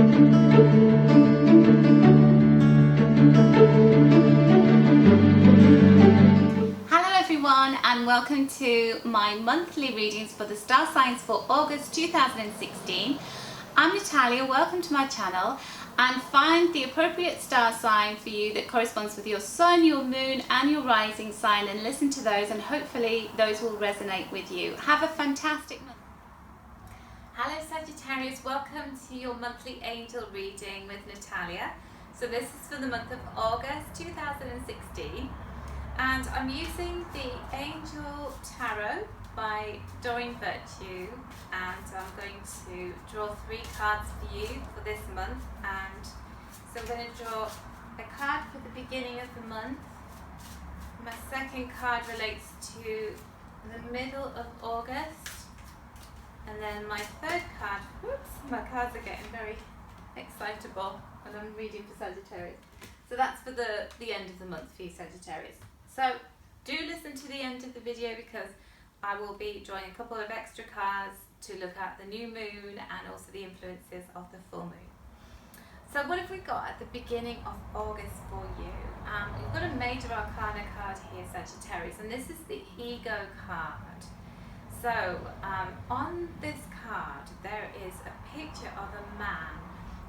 Hello everyone, and welcome to my monthly readings for the star signs for August 2016. I'm Natalia, welcome to my channel, and find the appropriate star sign for you that corresponds with your sun, your moon and your rising sign, and listen to those, and hopefully those will resonate with you. Have a fantastic month. Hello Sagittarius, welcome to your monthly angel reading with Natalia. So this is for the month of August 2016. And I'm using the Angel Tarot by Doreen Virtue, and I'm going to draw 3 cards for you for this month. And so I'm going to draw a card for the beginning of the month. My second card relates to the middle of August, and then my third card, whoops, my cards are getting very excitable when I'm reading for Sagittarius. So that's for the end of the month for you Sagittarius. So do listen to the end of the video, because I will be drawing a couple of extra cards to look at the new moon and also the influences of the full moon. So what have we got at the beginning of August for you? We've got a major arcana card here, Sagittarius, and this is the ego card. So on this card there is a picture of a man.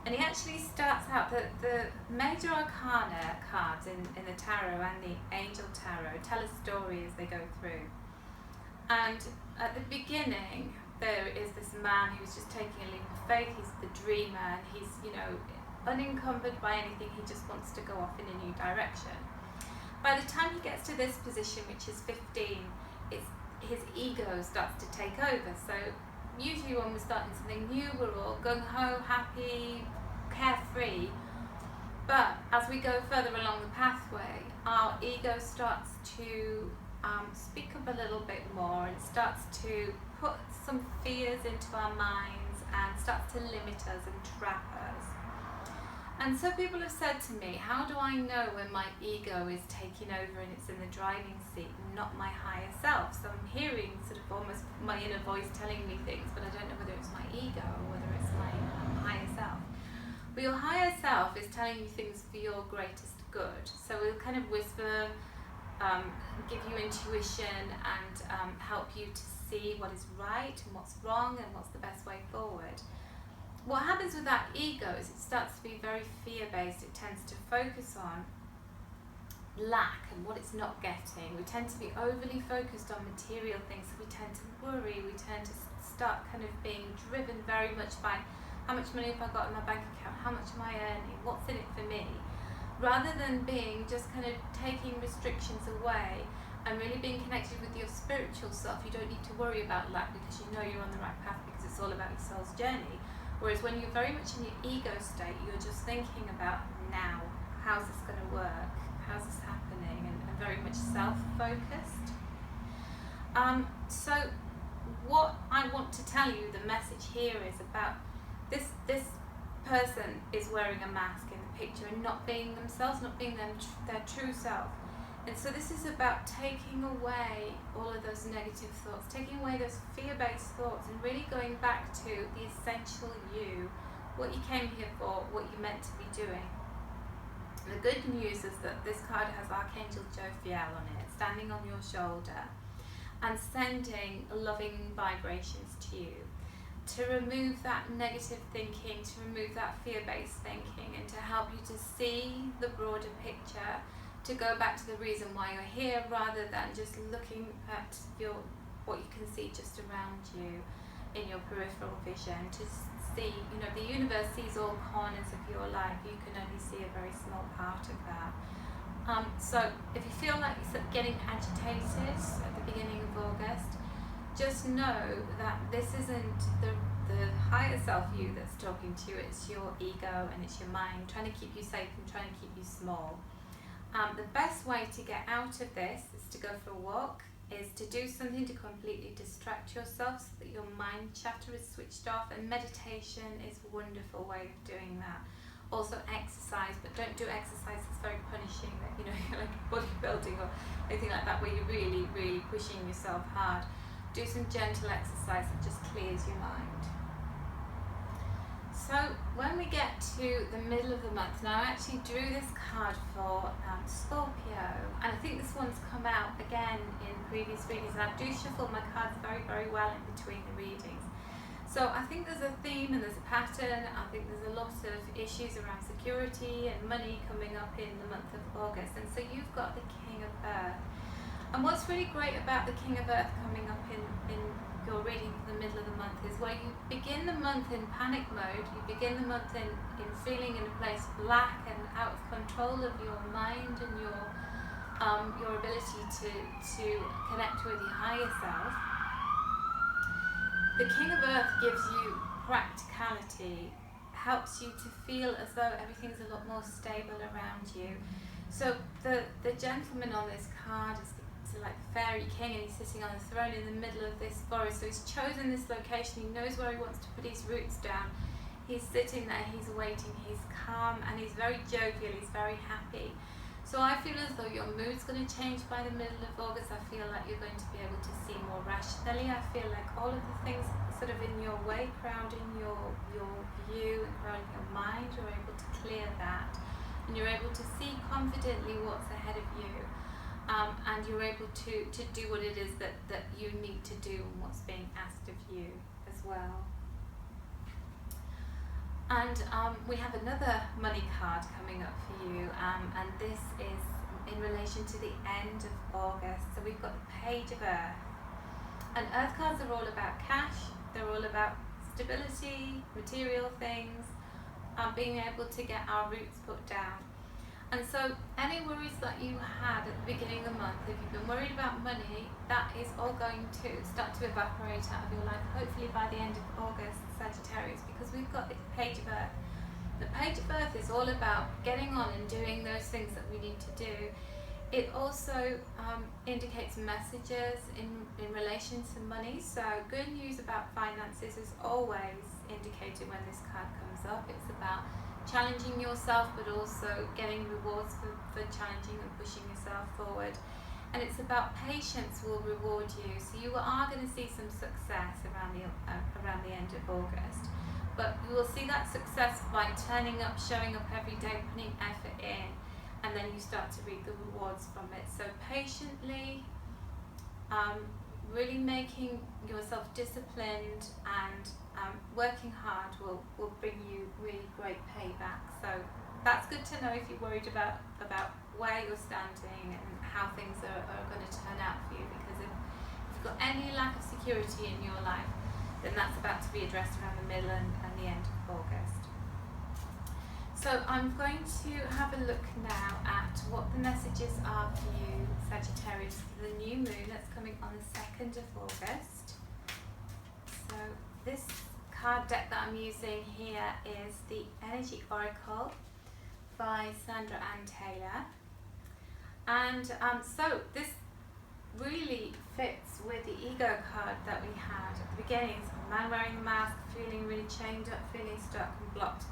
And he actually starts out, the major arcana cards in the tarot and the angel tarot tell a story as they go through. And at the beginning, there is this man who's just taking a leap of faith. He's the dreamer, and he's, unencumbered by anything. He just wants to go off in a new direction. By the time he gets to this position, which is 15, his ego starts to take over. So usually when we're starting something new, we're all gung-ho, happy, carefree. But as we go further along the pathway, our ego starts to speak up a little bit more, and starts to put some fears into our minds and starts to limit us and trap us. And so people have said to me, how do I know when my ego is taking over and it's in the driving seat, not my higher self? So I'm hearing sort of almost my inner voice telling me things, but I don't know whether it's my ego or whether it's my higher self. But your higher self is telling you things for your greatest good. So it'll kind of whisper, give you intuition, and help you to see what is right and what's wrong and what's the best way forward. What happens with that ego is it starts to be very fear-based. It tends to focus on lack and what it's not getting. We tend to be overly focused on material things, so we tend to worry. We tend to start kind of being driven very much by how much money have I got in my bank account, how much am I earning, what's in it for me, rather than being just kind of taking restrictions away and really being connected with your spiritual self. You don't need to worry about lack, because you know you're on the right path, because it's all about your soul's journey. Whereas when you're very much in your ego state, you're just thinking about now, how's this going to work, how's this happening, and very much self-focused. So what I want to tell you, the message here is about this person is wearing a mask in the picture and not being themselves, not being their true self. And so this is about taking away all of those negative thoughts, taking away those fear-based thoughts, and really going back to the essential you, what you came here for, what you're meant to be doing. The good news is that this card has Archangel Jophiel on it, standing on your shoulder and sending loving vibrations to you, to remove that negative thinking, to remove that fear-based thinking, and to help you to see the broader picture, to go back to the reason why you're here, rather than just looking at what you can see just around you in your peripheral vision. To see, the universe sees all corners of your life. You can only see a very small part of that. So if you feel like you're getting agitated at the beginning of August, just know that this isn't the higher self you that's talking to you. It's your ego and it's your mind trying to keep you safe and trying to keep you small. The best way to get out of this is to go for a walk, is to do something to completely distract yourself so that your mind chatter is switched off, and meditation is a wonderful way of doing that. Also exercise, but don't do exercise that's very punishing, that like bodybuilding or anything like that, where you're really, really pushing yourself hard. Do some gentle exercise that just clears your mind. So when we get to the middle of the month, now I actually drew this card for Scorpio, and I think this one's come out again in previous readings, and I do shuffle my cards very, very well in between the readings. So I think there's a theme and there's a pattern. I think there's a lot of issues around security and money coming up in the month of August. And so you've got the King of Earth. And what's really great about the King of Earth coming up in your reading for the middle of the month is where you begin the month in panic mode, you begin the month in feeling in a place of lack and out of control of your mind and your ability to connect with your higher self. The King of Earth gives you practicality, helps you to feel as though everything's a lot more stable around you. So the gentleman on this card is like the fairy king, and he's sitting on a throne in the middle of this forest. So he's chosen this location, he knows where he wants to put his roots down. He's sitting there, he's waiting, he's calm, and he's very jovial, he's very happy. So I feel as though your mood's going to change by the middle of August. I feel like you're going to be able to see more rationally. I feel like all of the things sort of in your way, crowding your view and crowding your mind, you're able to clear that. And you're able to see confidently what's ahead of you. And you're able to do what it is that you need to do and what's being asked of you as well. And we have another money card coming up for you, and this is in relation to the end of August. So we've got the Page of Earth. And Earth cards are all about cash, they're all about stability, material things, being able to get our roots put down. And so any worries that you had at the beginning of the month, if you've been worried about money, that is all going to start to evaporate out of your life, hopefully by the end of August, Sagittarius, because we've got the Page of Earth. The Page of Earth is all about getting on and doing those things that we need to do. It also indicates messages in relation to money. So good news about finances is always indicated when this card comes up. It's about challenging yourself, but also getting rewards for challenging and pushing yourself forward. And it's about patience will reward you. So you are going to see some success around the end of August. But you will see that success by turning up, showing up every day, putting effort in, and then you start to reap the rewards from it. So patiently, really making yourself disciplined and working hard will bring you really great payback. So that's good to know if you're worried about where you're standing and how things are going to turn out for you, because if you've got any lack of security in your life, then that's about to be addressed around the middle and the end of August. So I'm going to have a look now at what the messages are for you, Sagittarius, for the new moon that's coming on the 2nd of August. So this card deck that I'm using here is the Energy Oracle by Sandra Ann Taylor. And so this really fits with the ego card that we had at the beginning. It's a man wearing a mask, feeling really chained up, feeling stuck and blocked.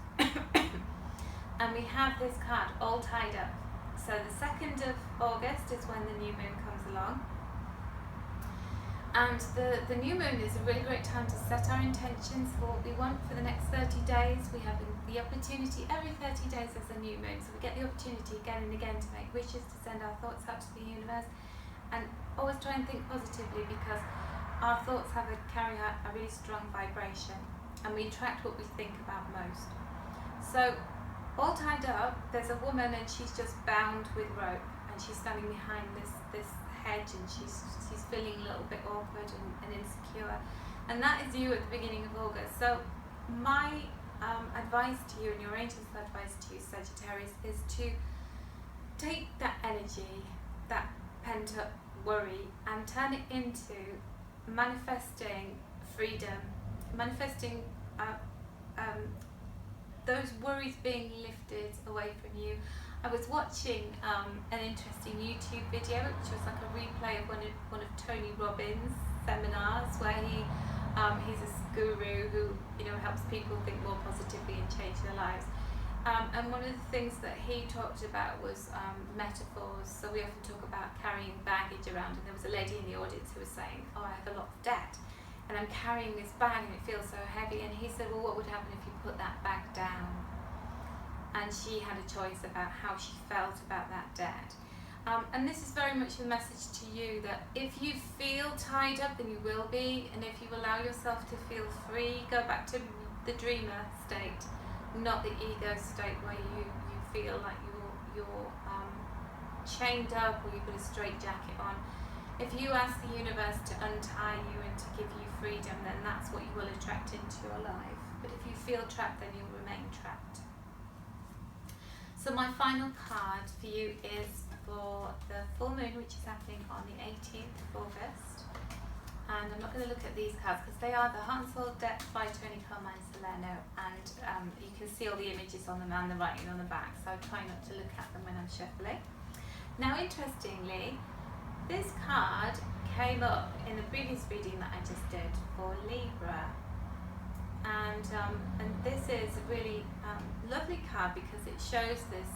And we have this card all tied up. So the 2nd of August is when the new moon comes along. And the new moon is a really great time to set our intentions for what we want for the next 30 days. We have the opportunity, every 30 days there's a new moon. So we get the opportunity again and again to make wishes, to send our thoughts out to the universe. And always try and think positively, because our thoughts carry out a really strong vibration, and we attract what we think about most. So all tied up, there's a woman and she's just bound with rope, and she's standing behind this hedge, and she's feeling a little bit awkward and insecure. And that is you at the beginning of August. So my advice to you, and your angel's advice to you, Sagittarius, is to take that energy, that pent up worry, and turn it into manifesting freedom, manifesting those worries being lifted away from you. I was watching an interesting YouTube video, which was like a replay of one of Tony Robbins' seminars, where he's a guru who helps people think more positively and change their lives. And one of the things that he talked about was metaphors. So we often talk about carrying baggage around, and there was a lady in the audience who was saying, "Oh, I have a lot of debt, and I'm carrying this bag and it feels so heavy." And he said, "Well, what would happen if you put that bag down?" and she had a choice about how she felt about that debt. And this is very much a message to you that if you feel tied up, then you will be, and if you allow yourself to feel free, go back to the dreamer state, not the ego state where you feel like you're chained up or you've got a straight jacket on. If you ask the universe to untie you and to give you freedom, then that's what you will attract into your life. But if you feel trapped, then you'll remain trapped. So my final card for you is for the full moon, which is happening on the 18th of August. And I'm not going to look at these cards because they are the Heart and Soul deck by Tony Carmine Salerno, and you can see all the images on them and the writing on the back, so I try not to look at them when I'm shuffling. Now, interestingly, this card came up in the previous reading that I just did for Libra, and this is a really lovely card because it shows this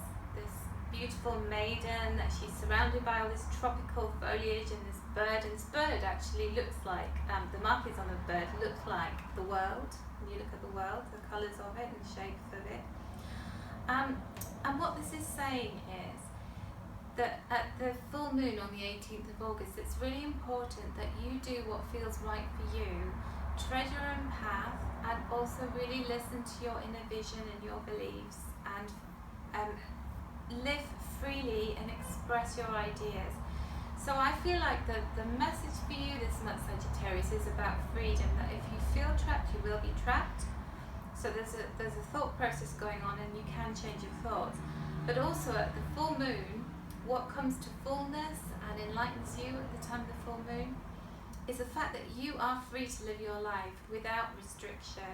beautiful maiden that she's surrounded by all this tropical foliage and this bird, and this bird actually looks like the markings on the bird look like the world. When you look at the world, the colours of it and the shapes of it, and what this is saying is that at the full moon on the 18th of August, it's really important that you do what feels right for you, tread your own path, and also really listen to your inner vision and your beliefs, and live freely and express your ideas. So I feel like the message for you this month, Sagittarius, is about freedom, that if you feel trapped, you will be trapped. So there's a thought process going on, and you can change your thoughts. But also at the full moon, what comes to fullness and enlightens you at the time of the full moon is the fact that you are free to live your life without restriction,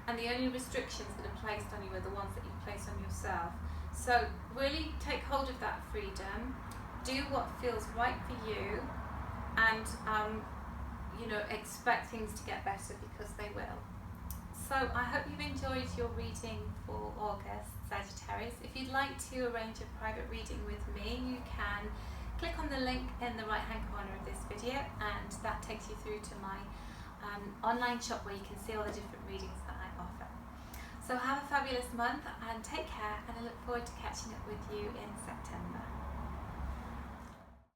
and the only restrictions that are placed on you are the ones that you place on yourself. So really take hold of that freedom, do what feels right for you, and expect things to get better, because they will. So I hope you've enjoyed your reading for August, Sagittarius. If you'd like to arrange a private reading with me, you can click on the link in the right hand corner of this video, and that takes you through to my online shop where you can see all the different readings that I offer. So have a fabulous month and take care, and I look forward to catching up with you in September.